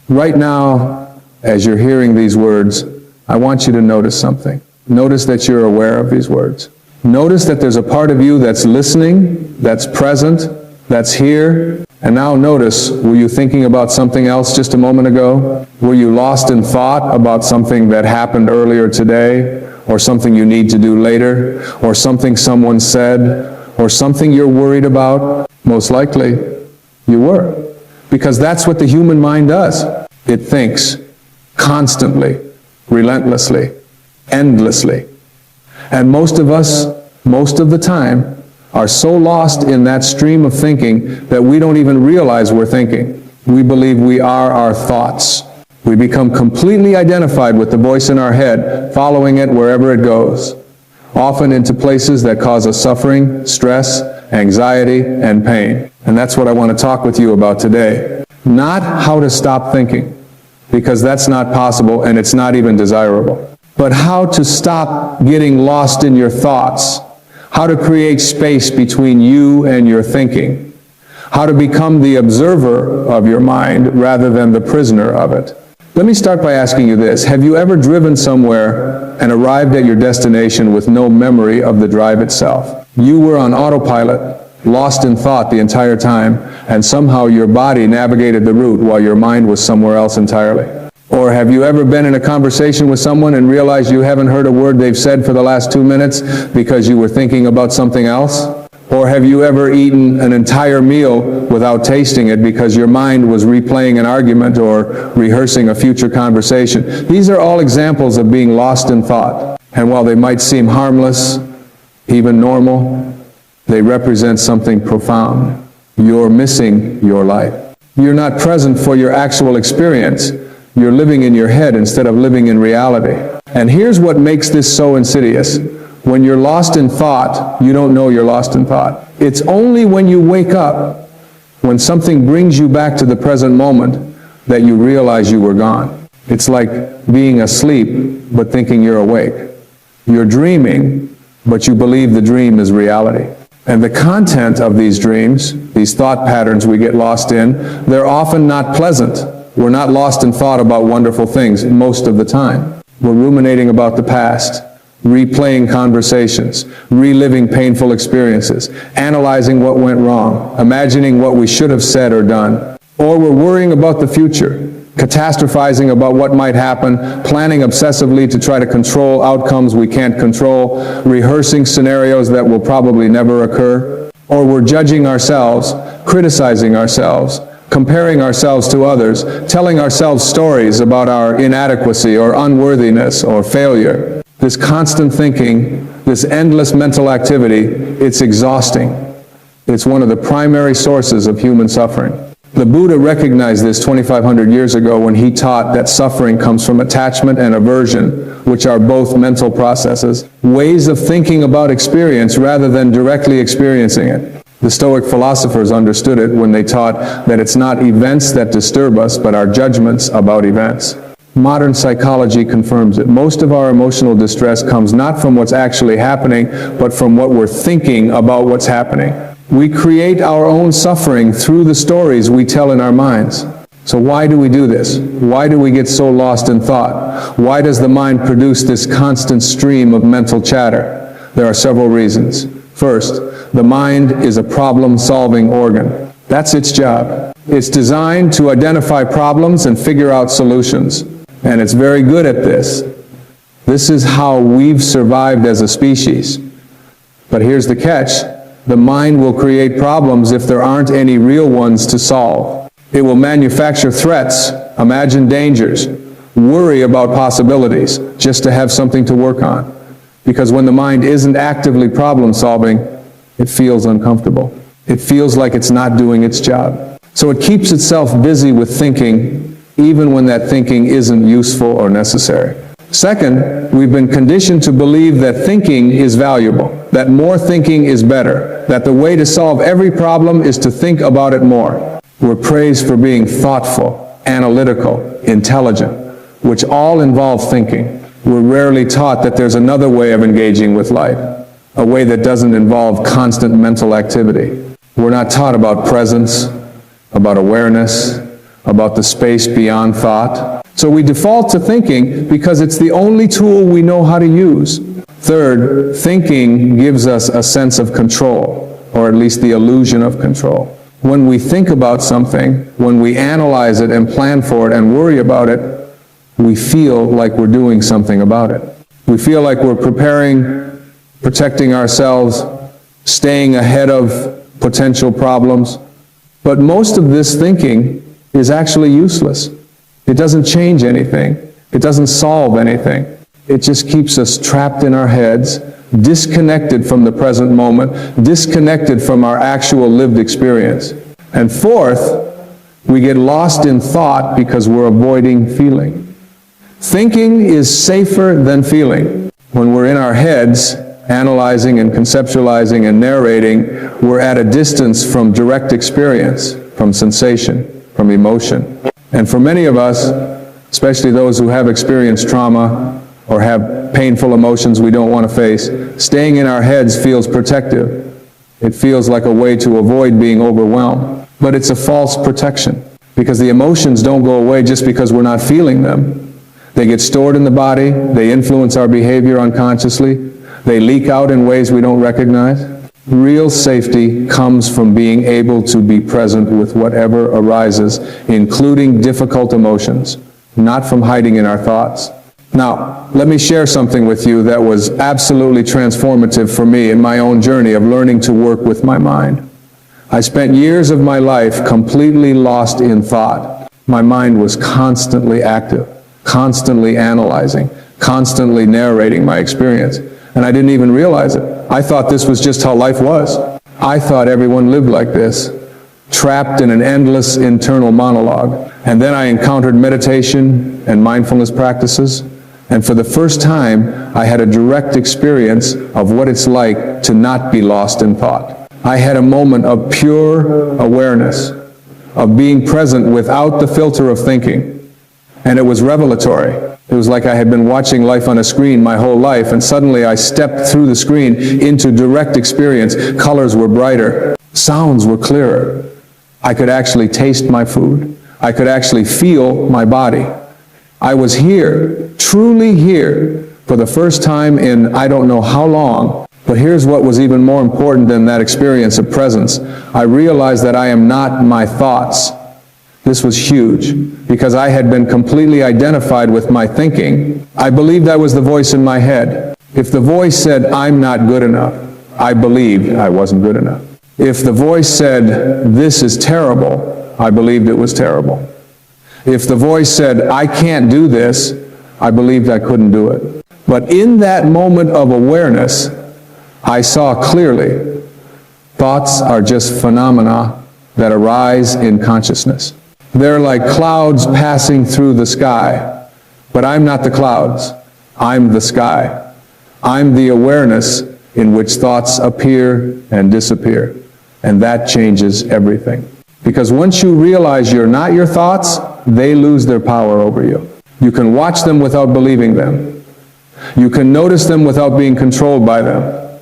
Right now, as you're hearing these words, I want you to notice something. Notice that you're aware of these words. Notice that there's a part of you that's listening, that's present, that's here. And now notice, were you thinking about something else just a moment ago? Were you lost in thought about something that happened earlier today, or something you need to do later, or something someone said, or something you're worried about? Most likely, you were. Because that's what the human mind does. It thinks constantly, relentlessly, endlessly. And most of us, most of the time, are so lost in that stream of thinking that we don't even realize we're thinking. We believe we are our thoughts. We become completely identified with the voice in our head, following it wherever it goes, often into places that cause us suffering, stress, anxiety, and pain. And that's what I want to talk with you about today. Not how to stop thinking, because that's not possible and it's not even desirable. But how to stop getting lost in your thoughts, how to create space between you and your thinking, how to become the observer of your mind rather than the prisoner of it. Let me start by asking you this. Have you ever driven somewhere and arrived at your destination with no memory of the drive itself? You were on autopilot, lost in thought the entire time, and somehow your body navigated the route while your mind was somewhere else entirely. Or have you ever been in a conversation with someone and realized you haven't heard a word they've said for the last 2 minutes because you were thinking about something else? Or have you ever eaten an entire meal without tasting it because your mind was replaying an argument or rehearsing a future conversation? These are all examples of being lost in thought. And while they might seem harmless, even normal, they represent something profound. You're missing your life. You're not present for your actual experience. You're living in your head instead of living in reality. And here's what makes this so insidious. When you're lost in thought, you don't know you're lost in thought. It's only when you wake up, when something brings you back to the present moment, that you realize you were gone. It's like being asleep, but thinking you're awake. You're dreaming, but you believe the dream is reality. And the content of these dreams, these thought patterns we get lost in, they're often not pleasant. We're not lost in thought about wonderful things most of the time. We're ruminating about the past, replaying conversations, reliving painful experiences, analyzing what went wrong, imagining what we should have said or done. Or we're worrying about the future, catastrophizing about what might happen, planning obsessively to try to control outcomes we can't control, rehearsing scenarios that will probably never occur. Or we're judging ourselves, criticizing ourselves, comparing ourselves to others, telling ourselves stories about our inadequacy or unworthiness or failure. This constant thinking, this endless mental activity, it's exhausting. It's one of the primary sources of human suffering. The Buddha recognized this 2,500 years ago when he taught that suffering comes from attachment and aversion, which are both mental processes, ways of thinking about experience rather than directly experiencing it. The Stoic philosophers understood it when they taught that it's not events that disturb us, but our judgments about events. Modern psychology confirms it. Most of our emotional distress comes not from what's actually happening, but from what we're thinking about what's happening. We create our own suffering through the stories we tell in our minds. So why do we do this? Why do we get so lost in thought? Why does the mind produce this constant stream of mental chatter? There are several reasons. First, the mind is a problem-solving organ. That's its job. It's designed to identify problems and figure out solutions. And it's very good at this. This is how we've survived as a species. But here's the catch. The mind will create problems if there aren't any real ones to solve. It will manufacture threats, imagine dangers, worry about possibilities, just to have something to work on. Because when the mind isn't actively problem solving, it feels uncomfortable. It feels like it's not doing its job. So it keeps itself busy with thinking, even when that thinking isn't useful or necessary. Second, we've been conditioned to believe that thinking is valuable, that more thinking is better, that the way to solve every problem is to think about it more. We're praised for being thoughtful, analytical, intelligent, which all involve thinking. We're rarely taught that there's another way of engaging with life, a way that doesn't involve constant mental activity. We're not taught about presence, about awareness, about the space beyond thought. So we default to thinking because it's the only tool we know how to use. Third, thinking gives us a sense of control, or at least the illusion of control. When we think about something, when we analyze it and plan for it and worry about it, we feel like we're doing something about it. We feel like we're preparing, protecting ourselves, staying ahead of potential problems. But most of this thinking is actually useless. It doesn't change anything. It doesn't solve anything. It just keeps us trapped in our heads, disconnected from the present moment, disconnected from our actual lived experience. And fourth, we get lost in thought because we're avoiding feeling. Thinking is safer than feeling. When we're in our heads, analyzing and conceptualizing and narrating, we're at a distance from direct experience, from sensation, from emotion. And for many of us, especially those who have experienced trauma or have painful emotions we don't want to face, staying in our heads feels protective. It feels like a way to avoid being overwhelmed. But it's a false protection, because the emotions don't go away just because we're not feeling them. They get stored in the body, they influence our behavior unconsciously, they leak out in ways we don't recognize. Real safety comes from being able to be present with whatever arises, including difficult emotions, not from hiding in our thoughts. Now, let me share something with you that was absolutely transformative for me in my own journey of learning to work with my mind. I spent years of my life completely lost in thought. My mind was constantly active, constantly analyzing, constantly narrating my experience. And I didn't even realize it. I thought this was just how life was. I thought everyone lived like this, trapped in an endless internal monologue. And then I encountered meditation and mindfulness practices. And for the first time, I had a direct experience of what it's like to not be lost in thought. I had a moment of pure awareness, of being present without the filter of thinking. And it was revelatory. It was like I had been watching life on a screen my whole life, and suddenly I stepped through the screen into direct experience. Colors were brighter. Sounds were clearer. I could actually taste my food. I could actually feel my body. I was here, truly here, for the first time in I don't know how long. But here's what was even more important than that experience of presence. I realized that I am not my thoughts. This was huge, because I had been completely identified with my thinking. I believed I was the voice in my head. If the voice said, I'm not good enough, I believed I wasn't good enough. If the voice said, this is terrible, I believed it was terrible. If the voice said, I can't do this, I believed I couldn't do it. But in that moment of awareness, I saw clearly, thoughts are just phenomena that arise in consciousness. They're like clouds passing through the sky. But I'm not the clouds. I'm the sky. I'm the awareness in which thoughts appear and disappear. And that changes everything. Because once you realize you're not your thoughts, they lose their power over you. You can watch them without believing them. You can notice them without being controlled by them.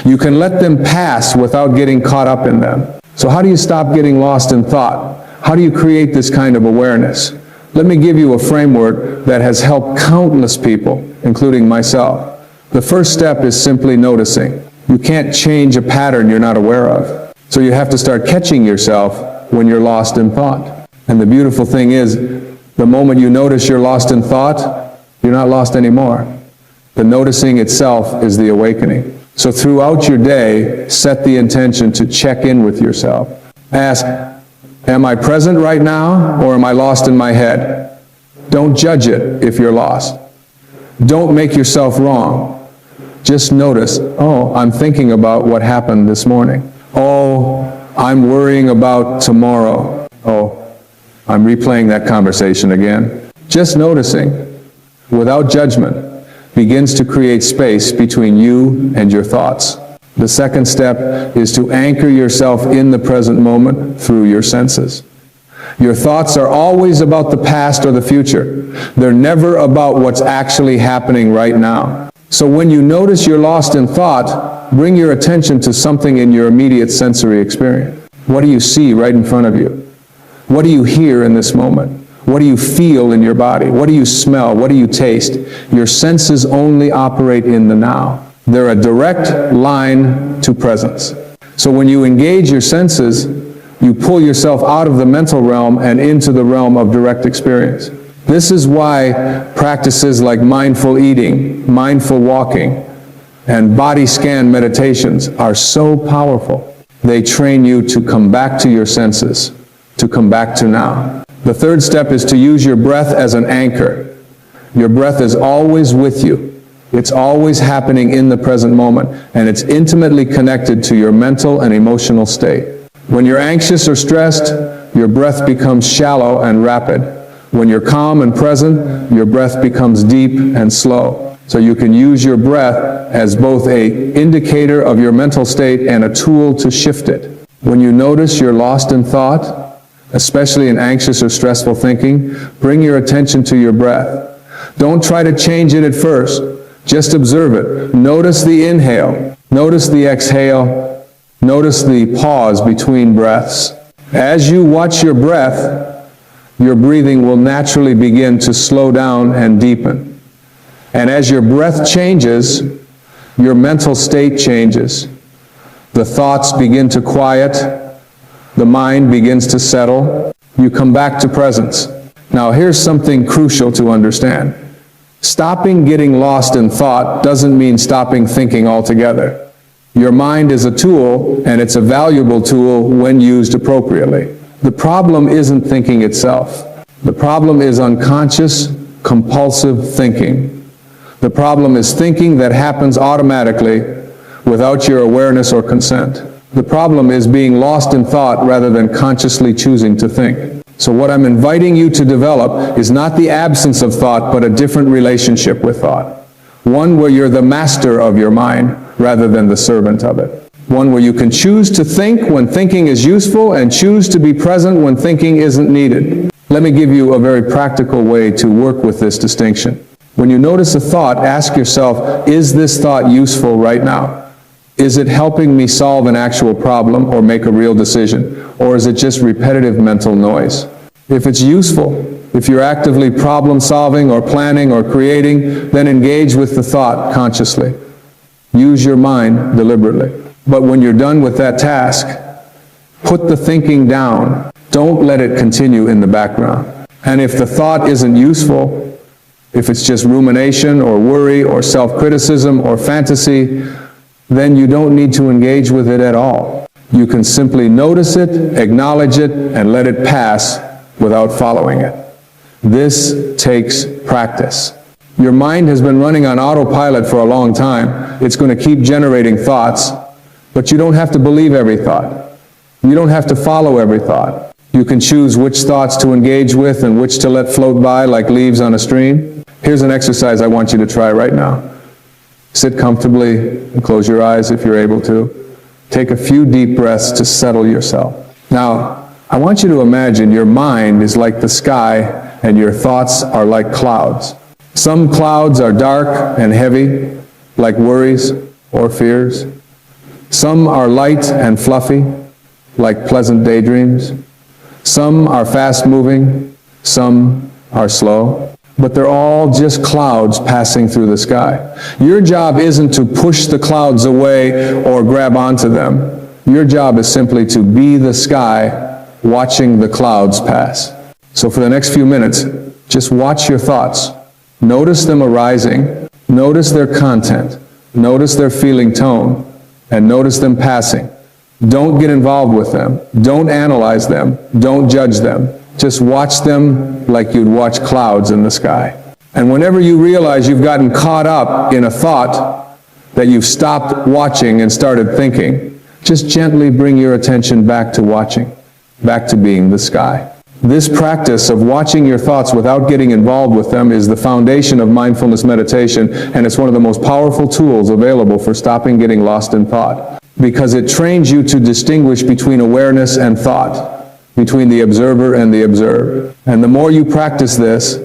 You can let them pass without getting caught up in them. So how do you stop getting lost in thought? How do you create this kind of awareness? Let me give you a framework that has helped countless people, including myself. The first step is simply noticing. You can't change a pattern you're not aware of. So you have to start catching yourself when you're lost in thought. And the beautiful thing is, the moment you notice you're lost in thought, you're not lost anymore. The noticing itself is the awakening. So throughout your day, set the intention to check in with yourself. Ask, am I present right now, or am I lost in my head? Don't judge it if you're lost. Don't make yourself wrong. Just notice, oh, I'm thinking about what happened this morning. Oh, I'm worrying about tomorrow. Oh, I'm replaying that conversation again. Just noticing, without judgment, begins to create space between you and your thoughts. The second step is to anchor yourself in the present moment through your senses. Your thoughts are always about the past or the future. They're never about what's actually happening right now. So when you notice you're lost in thought, bring your attention to something in your immediate sensory experience. What do you see right in front of you? What do you hear in this moment? What do you feel in your body? What do you smell? What do you taste? Your senses only operate in the now. They're a direct line to presence. So when you engage your senses, you pull yourself out of the mental realm and into the realm of direct experience. This is why practices like mindful eating, mindful walking, and body scan meditations are so powerful. They train you to come back to your senses, to come back to now. The third step is to use your breath as an anchor. Your breath is always with you. It's always happening in the present moment, and it's intimately connected to your mental and emotional state. When you're anxious or stressed, your breath becomes shallow and rapid. When you're calm and present, your breath becomes deep and slow. So you can use your breath as both an indicator of your mental state and a tool to shift it. When you notice you're lost in thought, especially in anxious or stressful thinking, bring your attention to your breath. Don't try to change it at first. Just observe it. Notice the inhale. Notice the exhale. Notice the pause between breaths. As you watch your breath, your breathing will naturally begin to slow down and deepen. And as your breath changes, your mental state changes. The thoughts begin to quiet. The mind begins to settle. You come back to presence. Now here's something crucial to understand. Stopping getting lost in thought doesn't mean stopping thinking altogether. Your mind is a tool, and it's a valuable tool when used appropriately. The problem isn't thinking itself. The problem is unconscious, compulsive thinking. The problem is thinking that happens automatically without your awareness or consent. The problem is being lost in thought rather than consciously choosing to think. So what I'm inviting you to develop is not the absence of thought, but a different relationship with thought. One where you're the master of your mind rather than the servant of it. One where you can choose to think when thinking is useful and choose to be present when thinking isn't needed. Let me give you a very practical way to work with this distinction. When you notice a thought, ask yourself, is this thought useful right now? Is it helping me solve an actual problem or make a real decision? Or is it just repetitive mental noise? If it's useful, if you're actively problem solving or planning or creating, then engage with the thought consciously. Use your mind deliberately. But when you're done with that task, put the thinking down. Don't let it continue in the background. And if the thought isn't useful, if it's just rumination or worry or self-criticism or fantasy, then you don't need to engage with it at all. You can simply notice it, acknowledge it, and let it pass without following it. This takes practice. Your mind has been running on autopilot for a long time. It's going to keep generating thoughts, but you don't have to believe every thought. You don't have to follow every thought. You can choose which thoughts to engage with and which to let float by like leaves on a stream. Here's an exercise I want you to try right now. Sit comfortably and close your eyes if you're able to. Take a few deep breaths to settle yourself. Now, I want you to imagine your mind is like the sky and your thoughts are like clouds. Some clouds are dark and heavy, like worries or fears. Some are light and fluffy, like pleasant daydreams. Some are fast-moving, some are slow. But they're all just clouds passing through the sky. Your job isn't to push the clouds away or grab onto them. Your job is simply to be the sky watching the clouds pass. So for the next few minutes, just watch your thoughts. Notice them arising. Notice their content. Notice their feeling tone. And notice them passing. Don't get involved with them. Don't analyze them. Don't judge them. Just watch them like you'd watch clouds in the sky. And whenever you realize you've gotten caught up in a thought, that you've stopped watching and started thinking, just gently bring your attention back to watching, back to being the sky. This practice of watching your thoughts without getting involved with them is the foundation of mindfulness meditation, and it's one of the most powerful tools available for stopping getting lost in thought, because it trains you to distinguish between awareness and thought, between the observer and the observed. And the more you practice this,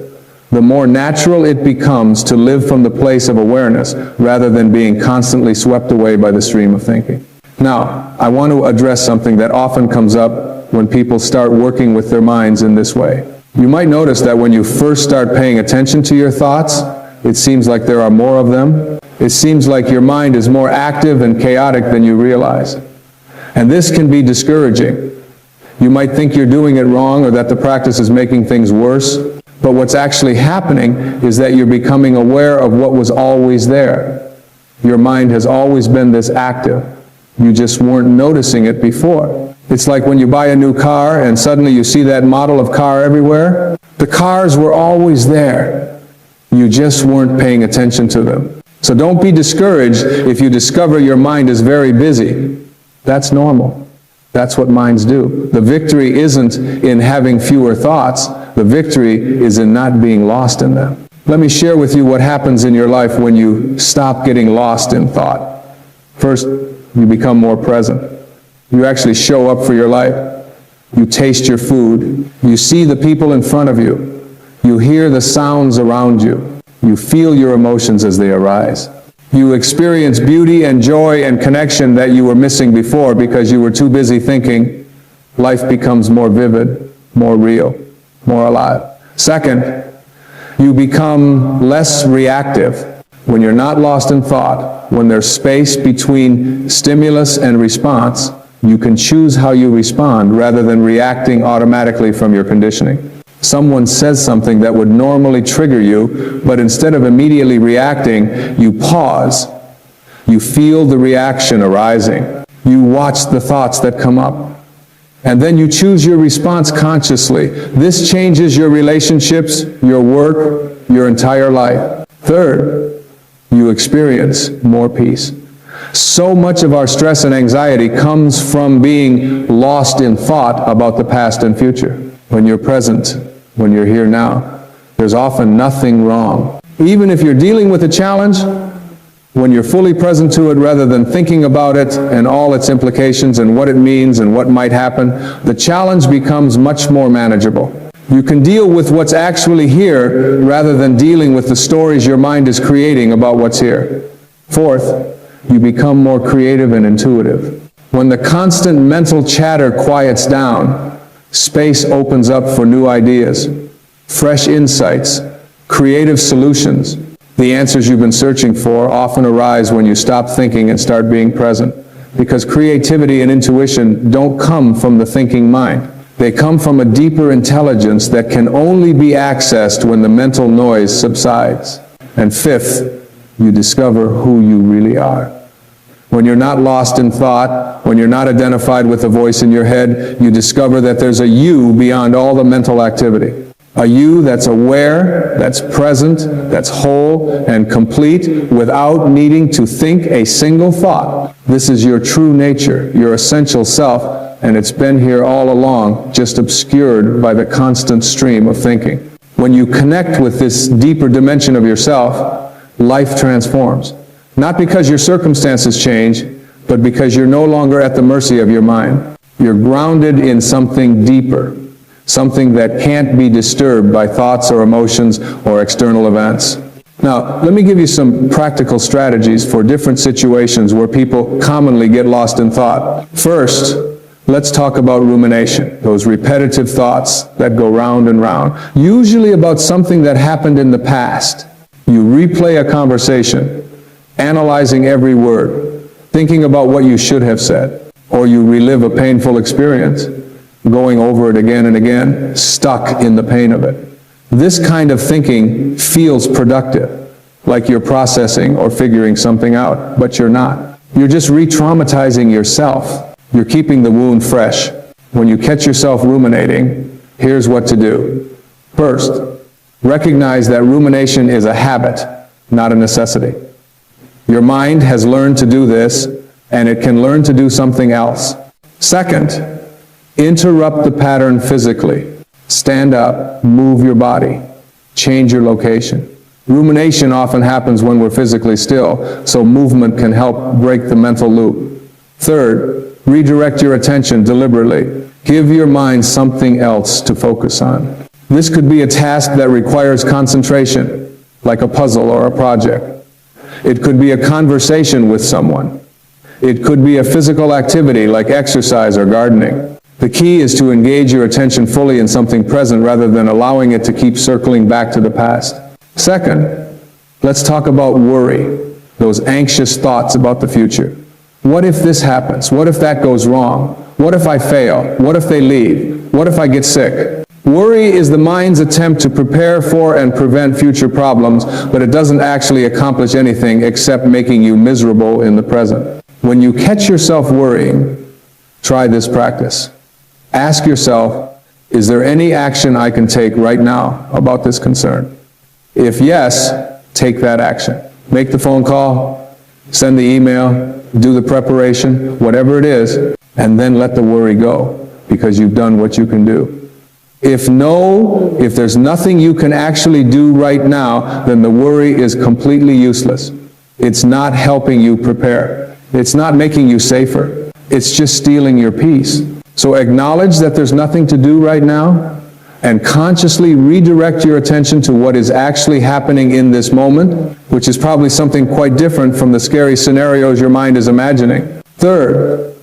the more natural it becomes to live from the place of awareness rather than being constantly swept away by the stream of thinking. Now, I want to address something that often comes up when people start working with their minds in this way. You might notice that when you first start paying attention to your thoughts, it seems like there are more of them. It seems like your mind is more active and chaotic than you realize. And this can be discouraging. You might think you're doing it wrong or that the practice is making things worse, but what's actually happening is that you're becoming aware of what was always there. Your mind has always been this active. You just weren't noticing it before. It's like when you buy a new car and suddenly you see that model of car everywhere. The cars were always there. You just weren't paying attention to them. So don't be discouraged if you discover your mind is very busy. That's normal. That's what minds do. The victory isn't in having fewer thoughts. The victory is in not being lost in them. Let me share with you what happens in your life when you stop getting lost in thought. First, you become more present. You actually show up for your life. You taste your food. You see the people in front of you. You hear the sounds around you. You feel your emotions as they arise. You experience beauty and joy and connection that you were missing before because you were too busy thinking. Life becomes more vivid, more real, more alive. Second, you become less reactive. When you're not lost in thought, when there's space between stimulus and response, you can choose how you respond rather than reacting automatically from your conditioning. Someone says something that would normally trigger you, but instead of immediately reacting, you pause. You feel the reaction arising. You watch the thoughts that come up. And then you choose your response consciously. This changes your relationships, your work, your entire life. Third, you experience more peace. So much of our stress and anxiety comes from being lost in thought about the past and future. When you're present, when you're here now, there's often nothing wrong. Even if you're dealing with a challenge, when you're fully present to it rather than thinking about it and all its implications and what it means and what might happen, the challenge becomes much more manageable. You can deal with what's actually here rather than dealing with the stories your mind is creating about what's here. Fourth, you become more creative and intuitive. When the constant mental chatter quiets down, space opens up for new ideas, fresh insights, creative solutions. The answers you've been searching for often arise when you stop thinking and start being present, because creativity and intuition don't come from the thinking mind. They come from a deeper intelligence that can only be accessed when the mental noise subsides. And fifth, you discover who you really are. When you're not lost in thought, when you're not identified with the voice in your head, you discover that there's a you beyond all the mental activity. A you that's aware, that's present, that's whole and complete without needing to think a single thought. This is your true nature, your essential self, and it's been here all along, just obscured by the constant stream of thinking. When you connect with this deeper dimension of yourself, life transforms. Not because your circumstances change, but because you're no longer at the mercy of your mind. You're grounded in something deeper, something that can't be disturbed by thoughts or emotions or external events. Now, let me give you some practical strategies for different situations where people commonly get lost in thought. First, let's talk about rumination, those repetitive thoughts that go round and round, usually about something that happened in the past. You replay a conversation, analyzing every word, thinking about what you should have said, or you relive a painful experience, going over it again and again, stuck in the pain of it. This kind of thinking feels productive, like you're processing or figuring something out, but you're not. You're just re-traumatizing yourself. You're keeping the wound fresh. When you catch yourself ruminating, here's what to do. First, recognize that rumination is a habit, not a necessity. Your mind has learned to do this, and it can learn to do something else. Second, interrupt the pattern physically. Stand up, move your body, change your location. Rumination often happens when we're physically still, so movement can help break the mental loop. Third, redirect your attention deliberately. Give your mind something else to focus on. This could be a task that requires concentration, like a puzzle or a project. It could be a conversation with someone. It could be a physical activity like exercise or gardening. The key is to engage your attention fully in something present rather than allowing it to keep circling back to the past. Second, let's talk about worry, those anxious thoughts about the future. What if this happens? What if that goes wrong? What if I fail? What if they leave? What if I get sick? Worry is the mind's attempt to prepare for and prevent future problems, but it doesn't actually accomplish anything except making you miserable in the present. When you catch yourself worrying, try this practice. Ask yourself, is there any action I can take right now about this concern? If yes, take that action. Make the phone call, send the email, do the preparation, whatever it is, and then let the worry go, because you've done what you can do. If there's nothing you can actually do right now, then the worry is completely useless. It's not helping you prepare. It's not making you safer. It's just stealing your peace. So acknowledge that there's nothing to do right now, and consciously redirect your attention to what is actually happening in this moment, which is probably something quite different from the scary scenarios your mind is imagining. Third,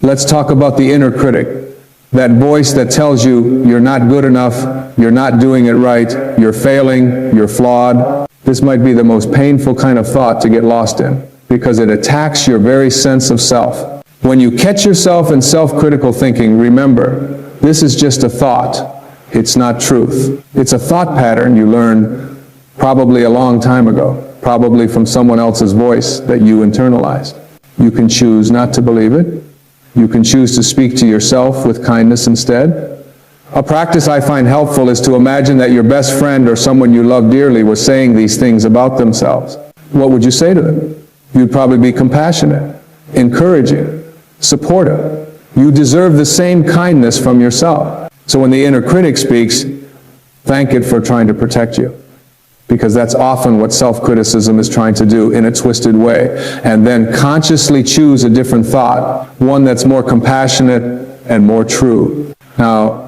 let's talk about the inner critic, that voice that tells you you're not good enough, you're not doing it right, you're failing, you're flawed. This might be the most painful kind of thought to get lost in, because it attacks your very sense of self. When you catch yourself in self-critical thinking, remember, this is just a thought. It's not truth. It's a thought pattern you learned probably a long time ago, probably from someone else's voice that you internalized. You can choose not to believe it. You can choose to speak to yourself with kindness instead. A practice I find helpful is to imagine that your best friend or someone you love dearly was saying these things about themselves. What would you say to them? You'd probably be compassionate, encouraging, supportive. You deserve the same kindness from yourself. So when the inner critic speaks, thank it for trying to protect you, because that's often what self-criticism is trying to do in a twisted way. And then consciously choose a different thought, one that's more compassionate and more true. Now,